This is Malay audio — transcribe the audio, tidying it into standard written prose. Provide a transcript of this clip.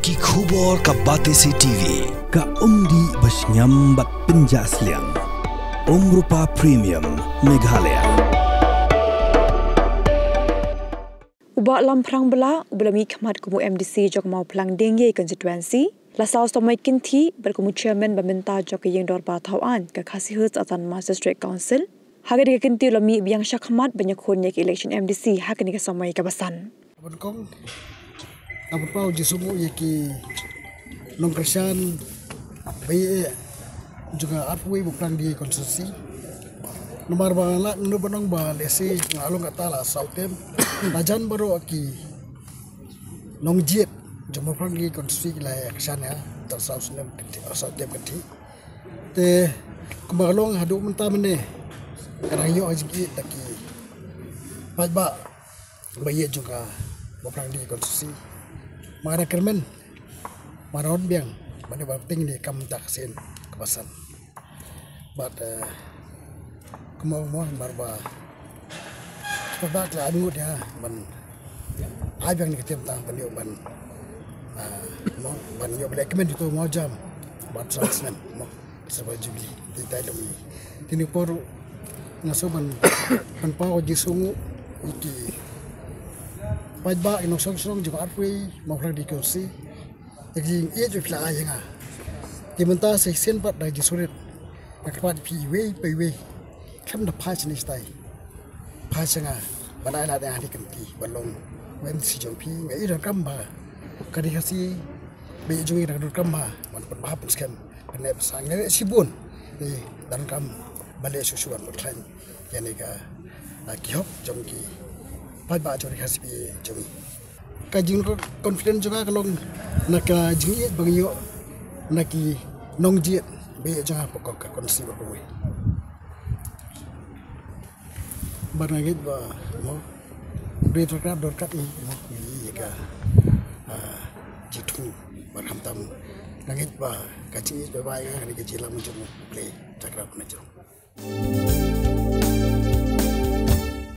Ki khubor ka Batesi TV. Ka umdi basnyambat penjaslian. Rupa Premium Meghalaya. Ubah lam perang bela, ubelami khmat kumu MDC jok mau pelang dengye konstituensi. Lasau stomai kinti berkumu chairman pemerintah jok yang dor batawan ke Khasi Hills Atan Magistrate Council. Haga dia kinti lami biang syakmat banyak khonye ke election MDC haga ni ke samai kabasan. Abang apa pau jisumu yaki nongkresan bayi juga arpui bukan di konstitusi nomor bala nu banong ba lesi ngalong atala sautem najan baru aki nongjet jumpa bukan di konstitusi la action ya tersausnem sautem keti te kebalong hadu mentah mene karayo ajki taki ba bayi juga bukan di konstitusi Mara kermen, maron biang, mana penting ni kam taksin kebasan. But kemau barba, sebab lah angut ya, ban, ayang ni ketem tang beliau ban, ban yo boleh kermen itu mau jam, ban salesman, mau sebab jubli, tidak lagi. Tini poru, naso ban pau jisungu iki. Pajba inong song juga arpui mau pergi kursi, jadi ia juga pelai yang dimenta seksen pat dari surat, nakpat piwe, kam dah pas ni stay, pas yang pada ada yang hari kenti, balong, wen si jompi, ngai dah kamba, kadi kasi, bayi juga dah kamba, mana pun bahap skam, pernah besar, ngai sibun, dan kam balik susuan berklaim, yang ni kihop jomki. Pajba jori kasih jori. Kajing confident juga kalau nak jingit bangyo naki nongjiet be jangan pokok kondisi berkuai. Barangit ba mo berita dorkat ni mo ni ka jitu barham tam langit ba kaci ba ba yang ni kejilam jom play cakra pun jom.